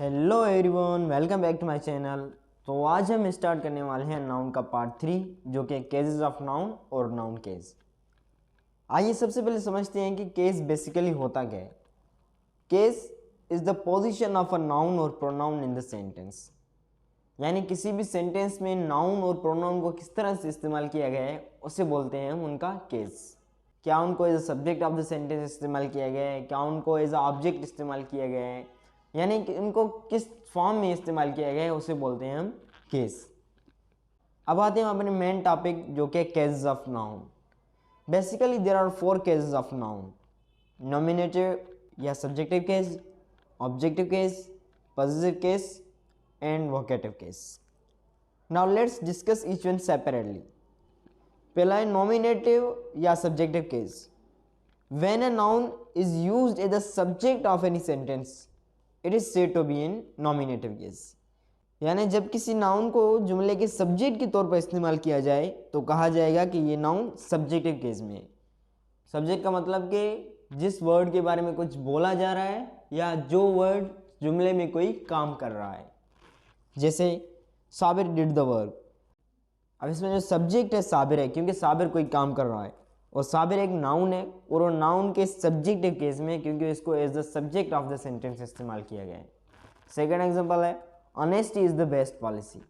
Hello everyone, welcome back to my channel. तो आज हम स्टार्ट करने वाले हैं नाउन का पार्ट 3 जो कि केसेस ऑफ नाउन और नाउन केस। आइए सबसे पहले समझते हैं कि केस बेसिकली होता क्या है। Case is the position of a noun और प्रोनाउन इन द सेंटेंस, यानी किसी भी सेंटेंस में नाउन और प्रोनाउन को किस तरह से इस्तेमाल किया गया है उसे बोलते हैं हम उनका केस। क्या उनको as a subject of the sentence इस्तेमाल किया गया है, क्या उनको एज अ ऑब्जेक्ट इस्तेमाल किया गया है, यानी कि उनको किस फॉर्म में इस्तेमाल किया गया है उसे बोलते हैं हम केस। अब आते हैं अपने मेन टॉपिक जो कि cases of noun. Basically there are 4 cases of noun: nominative या subjective case, objective case, positive case and vocative case. Now let's discuss each one separately. पहला है नॉमिनेटिव या subjective case. When a noun is used as the subject of any sentence it is said to be in nominative case, यानी जब किसी noun को जुमले के subject के तौर पर इस्तेमाल किया जाए तो कहा जाएगा कि ये नाउन सब्जेक्टिव केस में है। सब्जेक्ट का मतलब कि जिस वर्ड के बारे में कुछ बोला जा रहा है या जो वर्ड जुमले में कोई काम कर रहा है। जैसे साबिर डिड द वर्क। अब इसमें जो सब्जेक्ट है साबिर है, क्योंकि साबिर कोई काम कर रहा है, और साबिर एक नाउन है और वो नाउन के सब्जेक्टिव केस में क्योंकि इसको as the subject of the sentence इस्तेमाल किया गया है। सेकंड एग्जांपल है honesty is the best policy.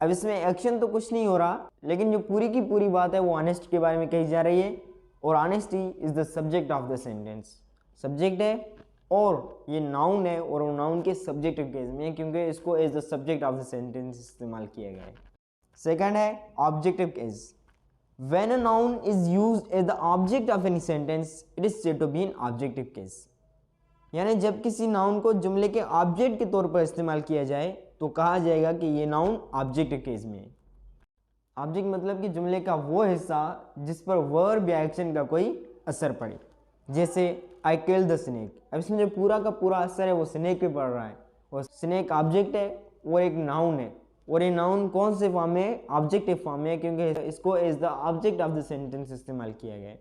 अब इसमें एक्शन तो कुछ नहीं हो रहा, लेकिन जो पूरी की पूरी बात है वो ऑनेस्ट के बारे में कही जा रही है, और honesty is the subject of the sentence. Subject है और ये नाउन है और वो नाउन के सब्जेक्टिव केस में है क्योंकि इसको as the subject of the sentence इस्तेमाल किया गया है। सेकंड है objective case. When a noun is used as the object of any sentence, it is said to be an objective case. यानी जब किसी नाउन को जुमले के ऑब्जेक्ट के तौर पर इस्तेमाल किया जाए तो कहा जाएगा कि ये नाउन ऑब्जेक्टिव केस में है। ऑब्जेक्ट मतलब कि जुमले का वो हिस्सा जिस पर वर्ब या एक्शन का कोई असर पड़े। जैसे आई किल द स्नेक। अब इसमें जो पूरा का पूरा असर है वो स्नेक पे पड़ रहा है, और स्नेक ऑब्जेक्ट है, वो एक नाउन है, और ये नाउन कौन से फॉर्म में? ऑब्जेक्टिव फॉर्म में, क्योंकि इसको as the object of the sentence इस्तेमाल किया गया है।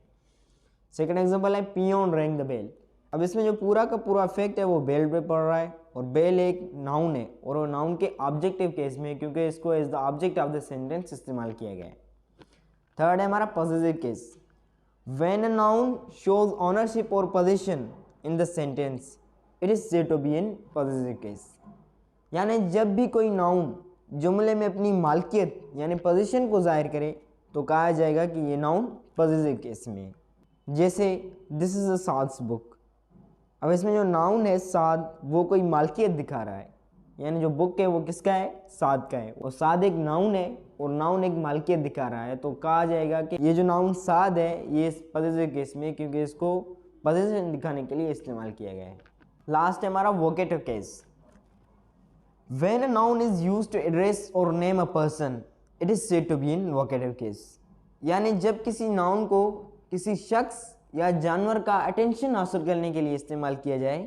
सेकंड एग्जांपल है पियोन रैंग द बेल। अब इसमें जो पूरा का पूरा इफेक्ट है वो बेल पे पड़ रहा है, और बेल एक नाउन है और वो नाउन के ऑब्जेक्टिव केस में क्योंकि इसको as the object of the sentence इस्तेमाल किया गया है। थर्ड है हमारा possessive case. When a noun shows ownership और position in the sentence it is said to be in possessive case, यानी जब भी कोई नाउन जुमले में अपनी मालकियत यानी पोजीशन को जाहिर करे तो कहा जाएगा कि ये नाउन पॉसेसिव केस में है। जैसे दिस इज अ साद्स बुक। अब इसमें जो नाउन है साद वो कोई मालकियत दिखा रहा है, यानी जो बुक है वो किसका है? साद का है, और साद एक नाउन है और नाउन एक मालकियत दिखा रहा है, तो कहा जाएगा कि ये जो नाउन साद है ये पॉसेसिव केस में क्योंकि इसको पोजीशन दिखाने के लिए इस्तेमाल किया गया है। लास्ट है हमारा vocative case. When a noun is used to address or name a person, it is said to be in vocative case. यानी जब किसी नाउन को किसी शख्स या जानवर का अटेंशन हासिल करने के लिए इस्तेमाल किया जाए,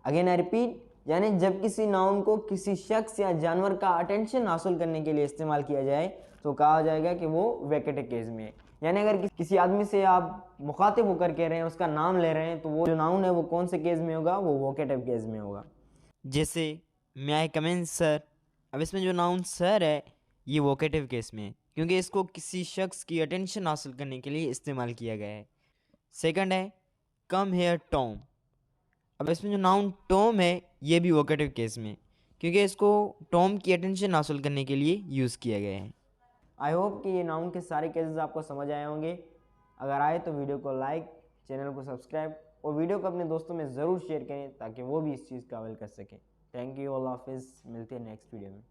अगेन आई रिपीट, यानी जब किसी नाउन को किसी शख्स या जानवर का अटेंशन हासिल करने के लिए इस्तेमाल किया जाए तो कहा जाएगा कि वो वोकेटिव केस में है। यानी अगर किसी आदमी से आप मुखातिब होकर कह रहे हैं, उसका नाम ले रहे हैं, तो वो जो नाउन है वो कौन से केस में होगा? वो वोकेटिव केस में होगा। जैसे मे आई कम इन सर। अब इसमें जो नाउन सर है ये वोकेटिव केस में है क्योंकि इसको किसी शख्स की अटेंशन हासिल करने के लिए इस्तेमाल किया गया है। सेकंड है कम हेयर टॉम। अब इसमें जो नाउन टॉम है ये भी वोकेटिव केस में क्योंकि इसको टॉम की अटेंशन हासिल करने के लिए यूज़ किया गया है। आई होप कि ये नाउन के सारे केसेस आपको समझ आए होंगे। अगर आए तो वीडियो को लाइक, चैनल को सब्सक्राइब और वीडियो को अपने दोस्तों में ज़रूर शेयर करें ताकि वो भी इस चीज़ का अमल कर सकें। थैंक यू, अल्लाह हाफिज़। मिलते हैं नेक्स्ट वीडियो में।